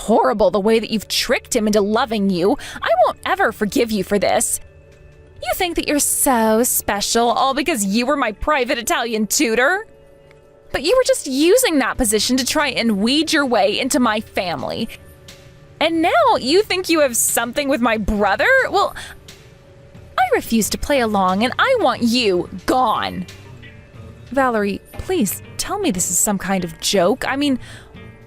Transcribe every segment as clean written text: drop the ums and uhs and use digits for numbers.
horrible the way that you've tricked him into loving you. I won't ever forgive you for this. You think that you're so special all because you were my private Italian tutor? But you were just using that position to try and weed your way into my family. And now you think you have something with my brother? Well, I refuse to play along and I want you gone. Valerie, please tell me this is some kind of joke. I mean,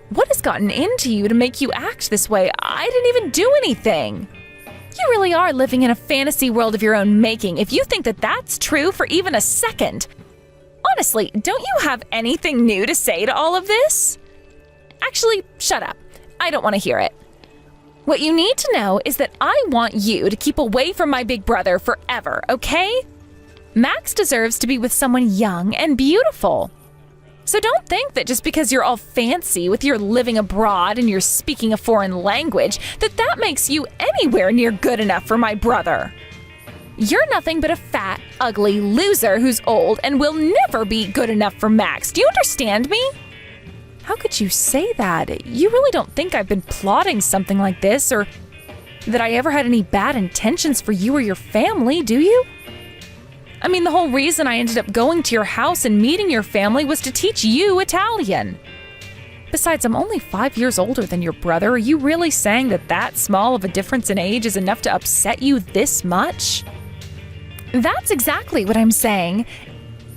what has gotten into you to make you act this way? I didn't even do anything. You really are living in a fantasy world of your own making if you think that that's true for even a second. Honestly, don't you have anything new to say to all of this? Actually, shut up. I don't want to hear it. What you need to know is that I want you to keep away from my big brother forever, okay? Max deserves to be with someone young and beautiful. So don't think that just because you're all fancy with your living abroad and you're speaking a foreign language, that makes you anywhere near good enough for my brother. You're nothing but a fat, ugly loser who's old and will never be good enough for Max. Do you understand me? How could you say that? You really don't think I've been plotting something like this or that I ever had any bad intentions for you or your family, do you? I mean, the whole reason I ended up going to your house and meeting your family was to teach you Italian. Besides, I'm only 5 years older than your brother. Are you really saying that small of a difference in age is enough to upset you this much? That's exactly what I'm saying.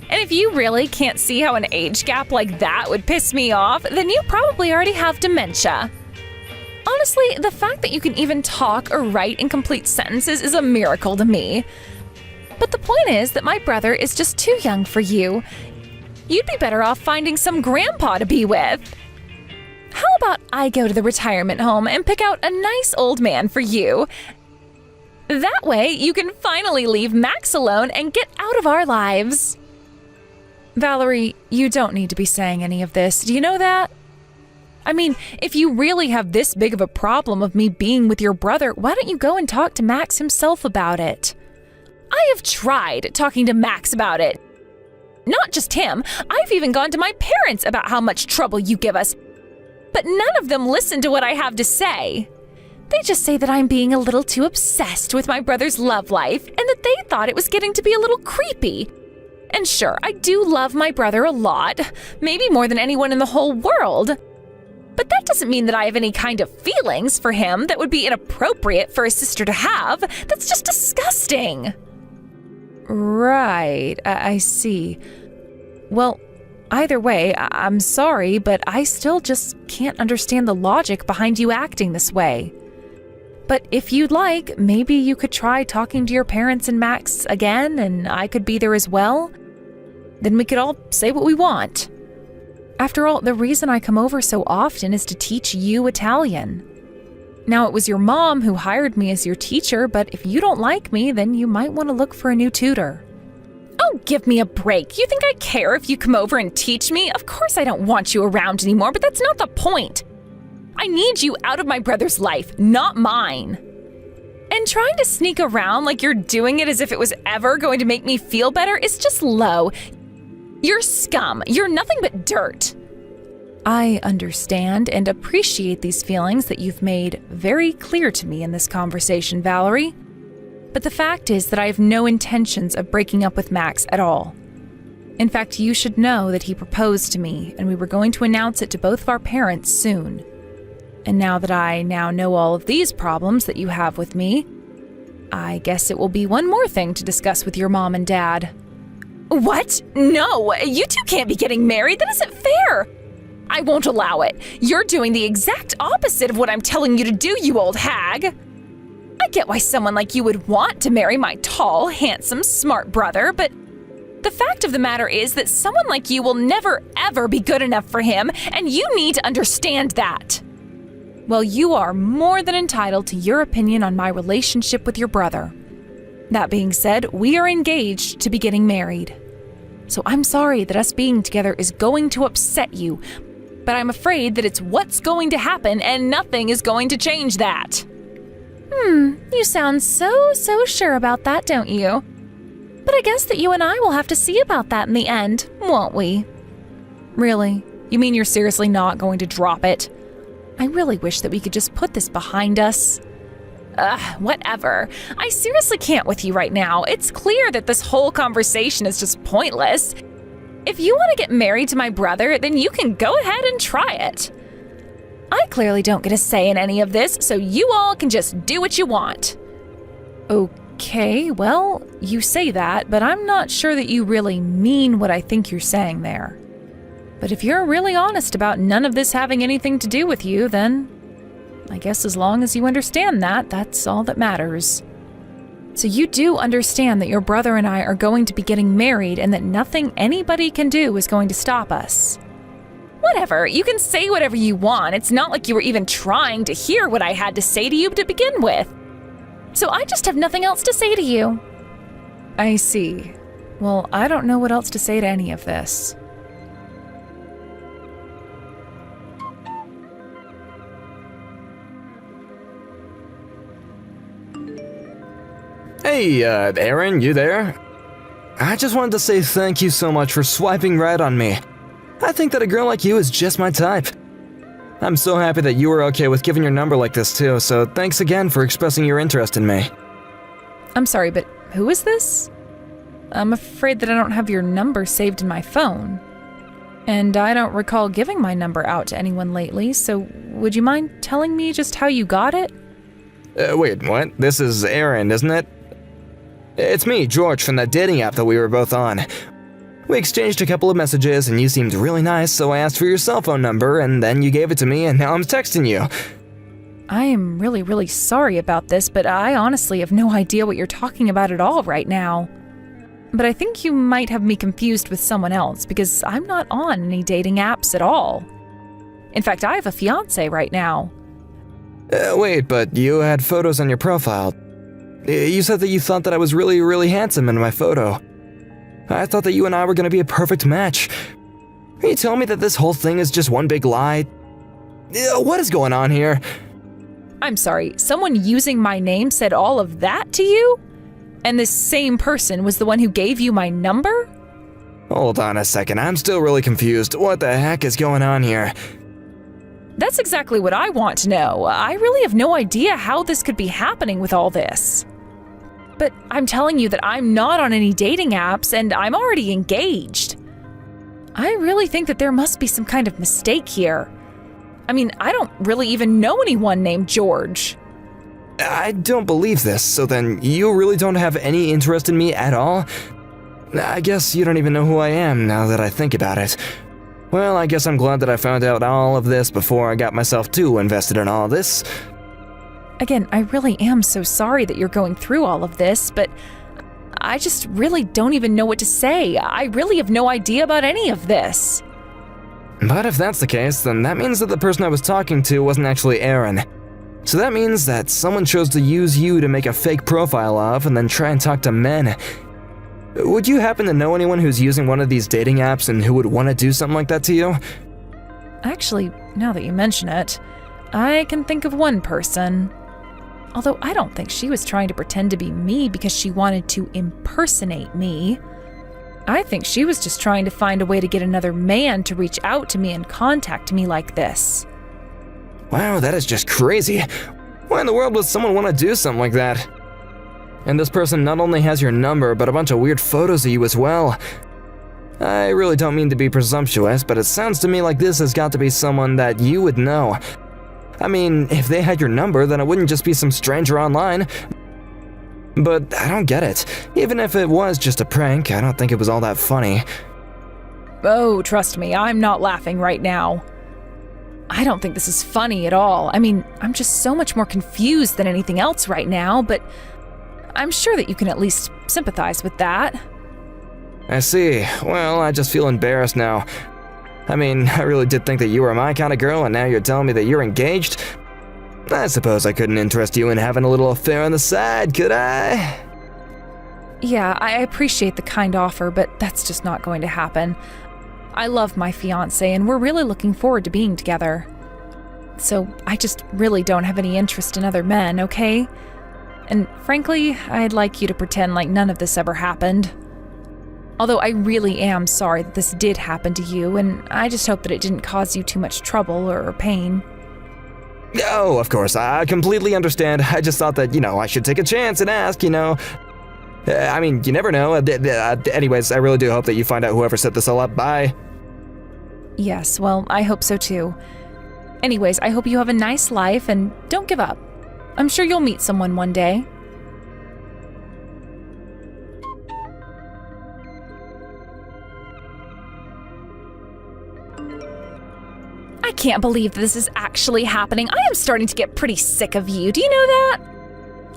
And if you really can't see how an age gap like that would piss me off, then you probably already have dementia. Honestly, the fact that you can even talk or write in complete sentences is a miracle to me. But the point is that my brother is just too young for you. You'd be better off finding some grandpa to be with. How about I go to the retirement home and pick out a nice old man for you? That way, you can finally leave Max alone and get out of our lives. Valerie, you don't need to be saying any of this. Do you know that? I mean, if you really have this big of a problem of me being with your brother, why don't you go and talk to Max himself about it? I have tried talking to Max about it. Not just him, I've even gone to my parents about how much trouble you give us. But none of them listen to what I have to say. They just say that I'm being a little too obsessed with my brother's love life and that they thought it was getting to be a little creepy. And sure, I do love my brother a lot, maybe more than anyone in the whole world. But that doesn't mean that I have any kind of feelings for him that would be inappropriate for a sister to have. That's just disgusting. Right, I see. Well, either way, I'm sorry, but I still just can't understand the logic behind you acting this way. But if you'd like, maybe you could try talking to your parents and Max again, and I could be there as well. Then we could all say what we want. After all, the reason I come over so often is to teach you Italian. Now, it was your mom who hired me as your teacher, but if you don't like me, then you might want to look for a new tutor. Oh, give me a break. You think I care if you come over and teach me? Of course I don't want you around anymore, but that's not the point. I need you out of my brother's life, not mine. And trying to sneak around like you're doing it as if it was ever going to make me feel better is just low. You're scum. You're nothing but dirt. I understand and appreciate these feelings that you've made very clear to me in this conversation, Valerie. But the fact is that I have no intentions of breaking up with Max at all. In fact, you should know that he proposed to me, and we were going to announce it to both of our parents soon. And now that I know all of these problems that you have with me, I guess it will be one more thing to discuss with your mom and dad. What? No, you two can't be getting married. That isn't fair. I won't allow it. You're doing the exact opposite of what I'm telling you to do, you old hag. I get why someone like you would want to marry my tall, handsome, smart brother, but the fact of the matter is that someone like you will never, ever be good enough for him, and you need to understand that. Well, you are more than entitled to your opinion on my relationship with your brother. That being said, we are engaged to be getting married. So I'm sorry that us being together is going to upset you, but I'm afraid that it's what's going to happen and nothing is going to change that. You sound so sure about that, don't you? But I guess that you and I will have to see about that in the end, won't we? Really? You mean you're seriously not going to drop it? I really wish that we could just put this behind us. Whatever. I seriously can't with you right now. It's clear that this whole conversation is just pointless. If you want to get married to my brother, then you can go ahead and try it. I clearly don't get a say in any of this, so you all can just do what you want. Okay, well, you say that, but I'm not sure that you really mean what I think you're saying there. But if you're really honest about none of this having anything to do with you, then I guess as long as you understand that, that's all that matters. So you do understand that your brother and I are going to be getting married and that nothing anybody can do is going to stop us. Whatever, you can say whatever you want. It's not like you were even trying to hear what I had to say to you to begin with. So I just have nothing else to say to you. I see. Well, I don't know what else to say to any of this. Hey, Aaron, you there? I just wanted to say thank you so much for swiping right on me. I think that a girl like you is just my type. I'm so happy that you were okay with giving your number like this too, so thanks again for expressing your interest in me. I'm sorry, but who is this? I'm afraid that I don't have your number saved in my phone. And I don't recall giving my number out to anyone lately, so would you mind telling me just how you got it? Wait, what? This is Aaron, isn't it? It's me, George, from that dating app that we were both on. We exchanged a couple of messages and you seemed really nice, so I asked for your cell phone number and then you gave it to me and now I'm texting you. I am really sorry about this, but I honestly have no idea what you're talking about at all right now. But I think you might have me confused with someone else because I'm not on any dating apps at all. In fact, I have a fiance right now. Wait, but you had photos on your profile. You said that you thought that I was really handsome in my photo. I thought that you and I were gonna be a perfect match. Are you telling me that this whole thing is just one big lie? What is going on here? I'm sorry, someone using my name said all of that to you? And this same person was the one who gave you my number? Hold on a second, I'm still really confused. What the heck is going on here? That's exactly what I want to know. I really have no idea how this could be happening with all this. But I'm telling you that I'm not on any dating apps and I'm already engaged. I really think that there must be some kind of mistake here. I mean, I don't really even know anyone named George. I don't believe this, so then you really don't have any interest in me at all? I guess you don't even know who I am now that I think about it. Well, I guess I'm glad that I found out all of this before I got myself too invested in all this. Again, I really am so sorry that you're going through all of this, but I just really don't even know what to say. I really have no idea about any of this. But if that's the case, then that means that the person I was talking to wasn't actually Aaron. So that means that someone chose to use you to make a fake profile of and then try and talk to men. Would you happen to know anyone who's using one of these dating apps and who would want to do something like that to you? Actually, now that you mention it, I can think of one person. Although I don't think she was trying to pretend to be me because she wanted to impersonate me. I think she was just trying to find a way to get another man to reach out to me and contact me like this. Wow, that is just crazy. Why in the world would someone want to do something like that? And this person not only has your number, but a bunch of weird photos of you as well. I really don't mean to be presumptuous, but it sounds to me like this has got to be someone that you would know. I mean, if they had your number, then it wouldn't just be some stranger online. But I don't get it. Even if it was just a prank, I don't think it was all that funny. Oh, trust me, I'm not laughing right now. I don't think this is funny at all. I mean, I'm just so much more confused than anything else right now, but I'm sure that you can at least sympathize with that. I see. Well, I just feel embarrassed now. I mean, I really did think that you were my kind of girl, and now you're telling me that you're engaged? I suppose I couldn't interest you in having a little affair on the side, could I? Yeah, I appreciate the kind offer, but that's just not going to happen. I love my fiance, and we're really looking forward to being together. So I just really don't have any interest in other men, okay? And frankly, I'd like you to pretend like none of this ever happened. Although I really am sorry that this did happen to you, and I just hope that it didn't cause you too much trouble or pain. Oh, of course, I completely understand. I just thought that, I should take a chance and ask. I mean, you never know. Anyways, I really do hope that you find out whoever set this all up. Bye. Yes, well, I hope so too. Anyways, I hope you have a nice life and don't give up. I'm sure you'll meet someone one day. I can't believe this is actually happening. I am starting to get pretty sick of you. Do you know that?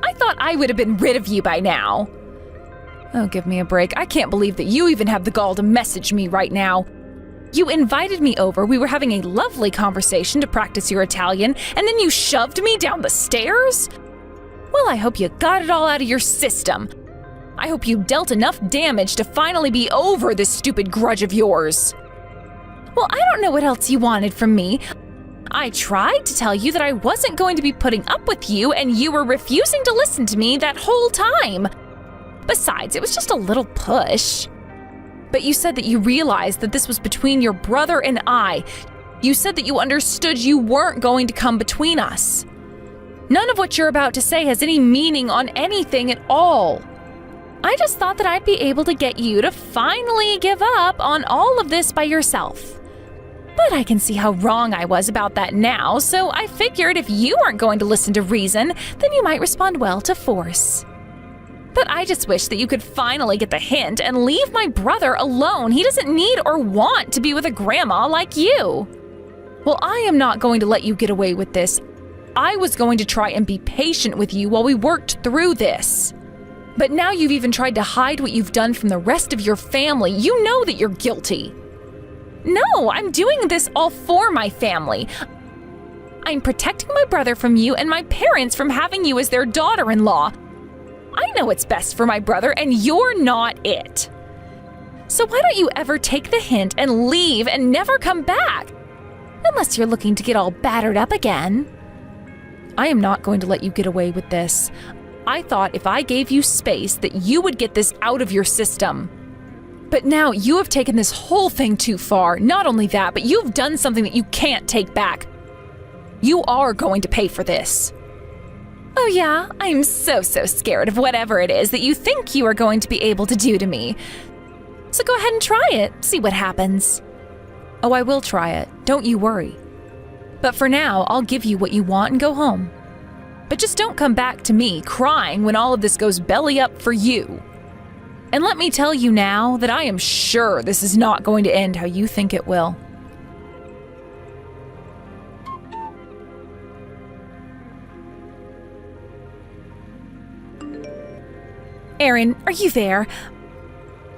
I thought I would have been rid of you by now. Oh, give me a break. I can't believe that you even have the gall to message me right now. You invited me over, we were having a lovely conversation to practice your Italian, and then you shoved me down the stairs? Well, I hope you got it all out of your system. I hope you dealt enough damage to finally be over this stupid grudge of yours. Well, I don't know what else you wanted from me. I tried to tell you that I wasn't going to be putting up with you, and you were refusing to listen to me that whole time. Besides, it was just a little push. But you said that you realized that this was between your brother and I. You said that you understood you weren't going to come between us. None of what you're about to say has any meaning on anything at all. I just thought that I'd be able to get you to finally give up on all of this by yourself. But I can see how wrong I was about that now, so I figured if you aren't going to listen to reason, then you might respond well to force. But I just wish that you could finally get the hint and leave my brother alone. He doesn't need or want to be with a grandma like you. Well, I am not going to let you get away with this. I was going to try and be patient with you while we worked through this. But now you've even tried to hide what you've done from the rest of your family. You know that you're guilty. No, I'm doing this all for my family. I'm protecting my brother from you and my parents from having you as their daughter-in-law. I know what's best for my brother, and you're not it. So why don't you ever take the hint and leave and never come back? Unless you're looking to get all battered up again. I am not going to let you get away with this. I thought if I gave you space that you would get this out of your system. But now you have taken this whole thing too far. Not only that, but you've done something that you can't take back. You are going to pay for this. Oh yeah, I'm so scared of whatever it is that you think you are going to be able to do to me. So go ahead and try it, see what happens. Oh, I will try it, don't you worry. But for now, I'll give you what you want and go home. But just don't come back to me crying when all of this goes belly up for you. And let me tell you now that I am sure this is not going to end how you think it will. Aaron, are you there?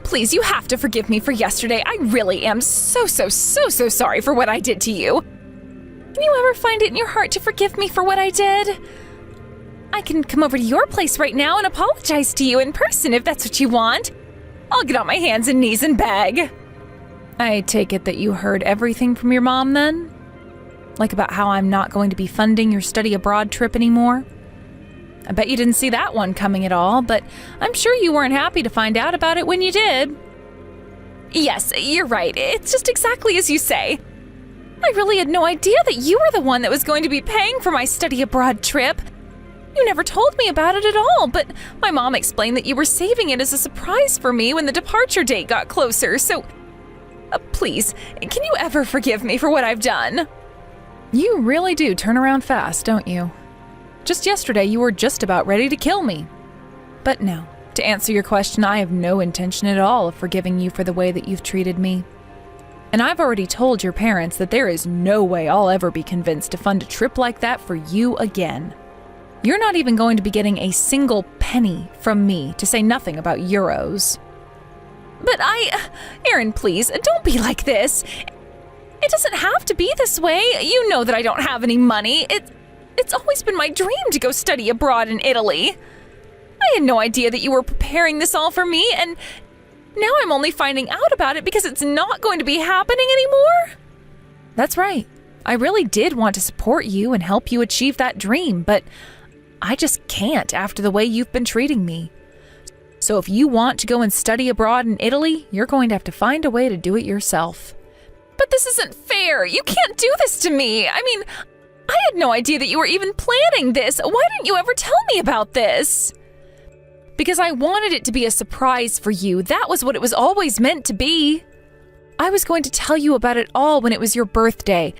Please, you have to forgive me for yesterday. I really am so sorry for what I did to you. Can you ever find it in your heart to forgive me for what I did? I can come over to your place right now and apologize to you in person if that's what you want. I'll get on my hands and knees and beg. I take it that you heard everything from your mom then? Like about how I'm not going to be funding your study abroad trip anymore? I bet you didn't see that one coming at all, but I'm sure you weren't happy to find out about it when you did. Yes, you're right. It's just exactly as you say. I really had no idea that you were the one that was going to be paying for my study abroad trip. You never told me about it at all, but my mom explained that you were saving it as a surprise for me when the departure date got closer, so please, can you ever forgive me for what I've done? You really do turn around fast, don't you? Just yesterday, you were just about ready to kill me. But no, to answer your question, I have no intention at all of forgiving you for the way that you've treated me. And I've already told your parents that there is no way I'll ever be convinced to fund a trip like that for you again. You're not even going to be getting a single penny from me, to say nothing about euros. But Aaron, please, don't be like this. It doesn't have to be this way. You know that I don't have any money. It's always been my dream to go study abroad in Italy. I had no idea that you were preparing this all for me, and now I'm only finding out about it because it's not going to be happening anymore. That's right. I really did want to support you and help you achieve that dream, but I just can't after the way you've been treating me. So if you want to go and study abroad in Italy, you're going to have to find a way to do it yourself. But this isn't fair. You can't do this to me. I mean, I had no idea that you were even planning this. Why didn't you ever tell me about this? Because I wanted it to be a surprise for you. That was what it was always meant to be. I was going to tell you about it all when it was your birthday.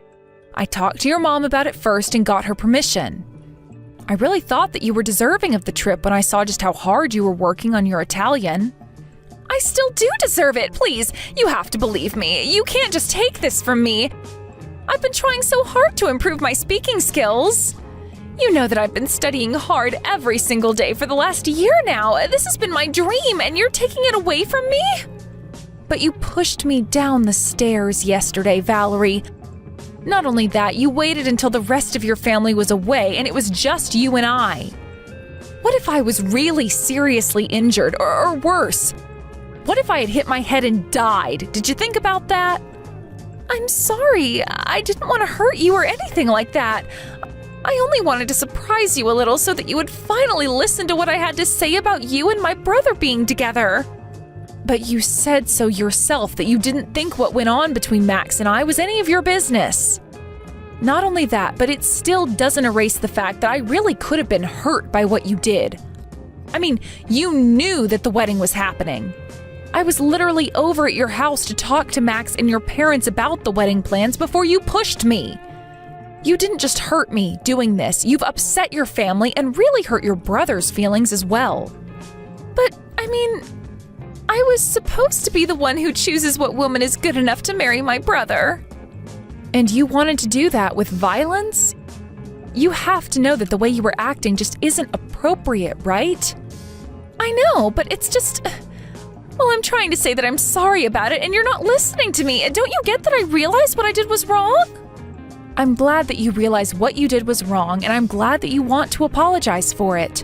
I talked to your mom about it first and got her permission. I really thought that you were deserving of the trip when I saw just how hard you were working on your Italian. I still do deserve it. Please, you have to believe me. You can't just take this from me. I've been trying so hard to improve my speaking skills. You know that I've been studying hard every single day for the last year now. This has been my dream, and you're taking it away from me? But you pushed me down the stairs yesterday, Valerie. Not only that, you waited until the rest of your family was away, and it was just you and I. What if I was really seriously injured, or worse? What if I had hit my head and died? Did you think about that? I'm sorry. I didn't want to hurt you or anything like that. I only wanted to surprise you a little so that you would finally listen to what I had to say about you and my brother being together. But you said so yourself that you didn't think what went on between Max and I was any of your business. Not only that, but it still doesn't erase the fact that I really could have been hurt by what you did. I mean, you knew that the wedding was happening. I was literally over at your house to talk to Max and your parents about the wedding plans before you pushed me. You didn't just hurt me doing this, you've upset your family and really hurt your brother's feelings as well. But, I mean, I was supposed to be the one who chooses what woman is good enough to marry my brother. And you wanted to do that with violence? You have to know that the way you were acting just isn't appropriate, right? I know, but it's just... Well, I'm trying to say that I'm sorry about it and you're not listening to me. Don't you get that I realized what I did was wrong? I'm glad that you realize what you did was wrong, and I'm glad that you want to apologize for it.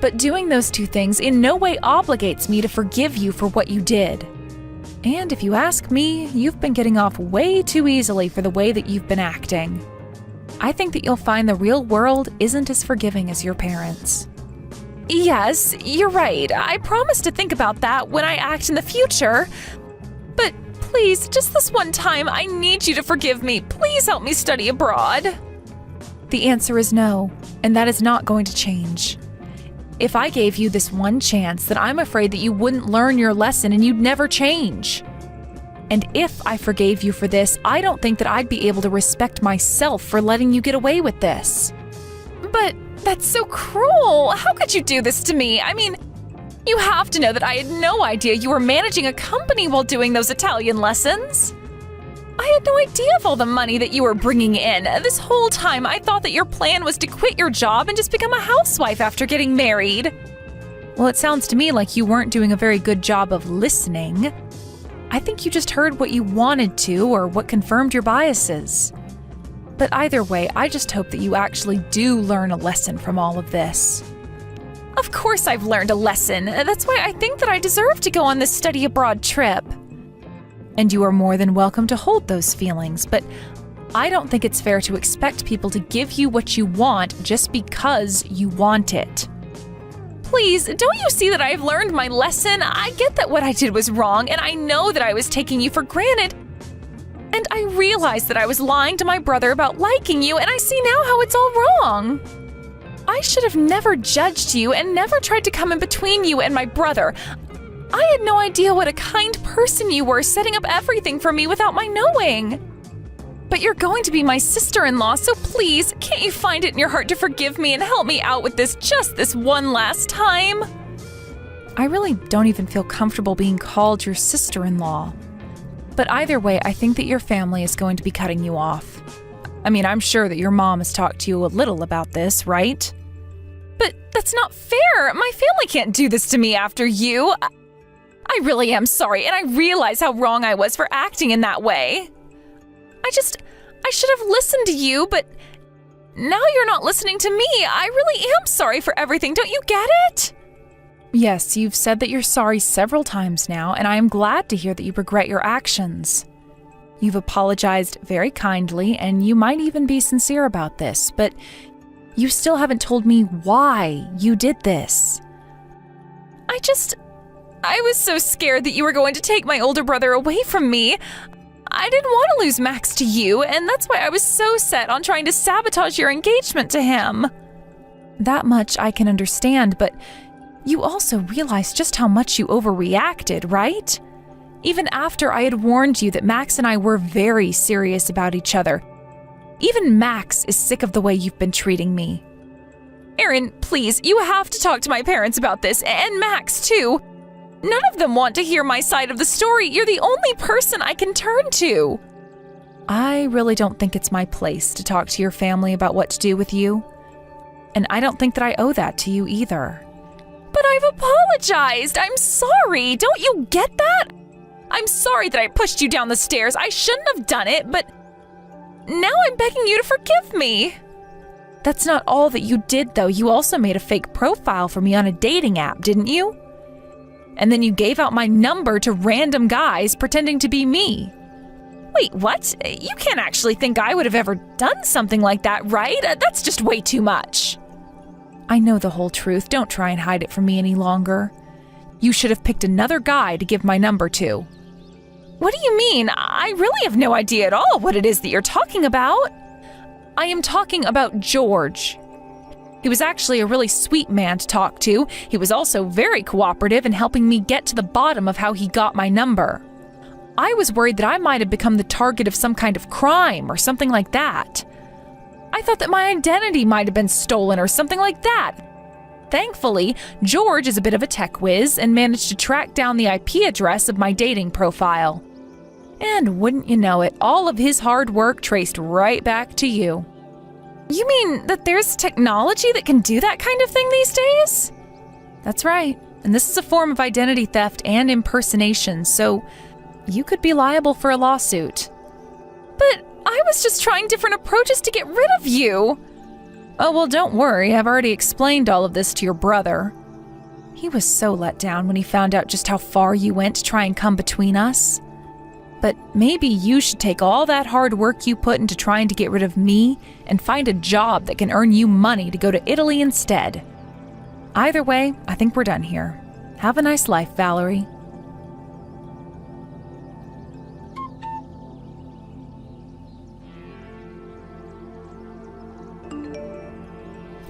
But doing those two things in no way obligates me to forgive you for what you did. And if you ask me, you've been getting off way too easily for the way that you've been acting. I think that you'll find the real world isn't as forgiving as your parents. Yes, you're right. I promise to think about that when I act in the future. But please, just this one time, I need you to forgive me. Please help me study abroad. The answer is no, and that is not going to change. If I gave you this one chance, then I'm afraid that you wouldn't learn your lesson and you'd never change. And if I forgave you for this, I don't think that I'd be able to respect myself for letting you get away with this. But that's so cruel. How could you do this to me? I mean, you have to know that I had no idea you were managing a company while doing those Italian lessons. I had no idea of all the money that you were bringing in. This whole time, I thought that your plan was to quit your job and just become a housewife after getting married. Well, it sounds to me like you weren't doing a very good job of listening. I think you just heard what you wanted to or what confirmed your biases. But either way, I just hope that you actually do learn a lesson from all of this. Of course I've learned a lesson. That's why I think that I deserve to go on this study abroad trip. And you are more than welcome to hold those feelings, but I don't think it's fair to expect people to give you what you want just because you want it. Please, don't you see that I've learned my lesson? I get that what I did was wrong, and I know that I was taking you for granted. And I realized that I was lying to my brother about liking you, and I see now how it's all wrong. I should have never judged you and never tried to come in between you and my brother. I had no idea what a kind person you were, setting up everything for me without my knowing. But you're going to be my sister-in-law, so please, can't you find it in your heart to forgive me and help me out with this just this one last time? I really don't even feel comfortable being called your sister-in-law. But either way, I think that your family is going to be cutting you off. I mean, I'm sure that your mom has talked to you a little about this, right? But that's not fair. My family can't do this to me after you. I really am sorry, and I realize how wrong I was for acting in that way. I should have listened to you, but now you're not listening to me. I really am sorry for everything. Don't you get it? Yes, you've said that you're sorry several times now, and I am glad to hear that you regret your actions. You've apologized very kindly, and you might even be sincere about this, but you still haven't told me why you did this. I was so scared that you were going to take my older brother away from me. I didn't want to lose Max to you, and that's why I was so set on trying to sabotage your engagement to him. That much I can understand, but you also realize just how much you overreacted, right? Even after I had warned you that Max and I were very serious about each other. Even Max is sick of the way you've been treating me. Aaron, please, you have to talk to my parents about this, and Max too. None of them want to hear my side of the story. You're the only person I can turn to. I really don't think it's my place to talk to your family about what to do with you. And I don't think that I owe that to you either. But I've apologized. I'm sorry. Don't you get that? I'm sorry that I pushed you down the stairs. I shouldn't have done it, but now I'm begging you to forgive me. That's not all that you did, though. You also made a fake profile for me on a dating app, didn't you? And then you gave out my number to random guys pretending to be me. Wait, what? You can't actually think I would have ever done something like that, right? That's just way too much. I know the whole truth. Don't try and hide it from me any longer. You should have picked another guy to give my number to. What do you mean? I really have no idea at all what it is that you're talking about. I am talking about George. He was actually a really sweet man to talk to. He was also very cooperative in helping me get to the bottom of how he got my number. I was worried that I might have become the target of some kind of crime or something like that. I thought that my identity might have been stolen or something like that. Thankfully, George is a bit of a tech whiz and managed to track down the IP address of my dating profile. And wouldn't you know it, all of his hard work traced right back to you. You mean that there's technology that can do that kind of thing these days? That's right, and this is a form of identity theft and impersonation, so you could be liable for a lawsuit. But I was just trying different approaches to get rid of you. Oh, well, don't worry, I've already explained all of this to your brother. He was so let down when he found out just how far you went to try and come between us. But maybe you should take all that hard work you put into trying to get rid of me and find a job that can earn you money to go to Italy instead. Either way, I think we're done here. Have a nice life, Valerie.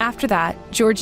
After that, George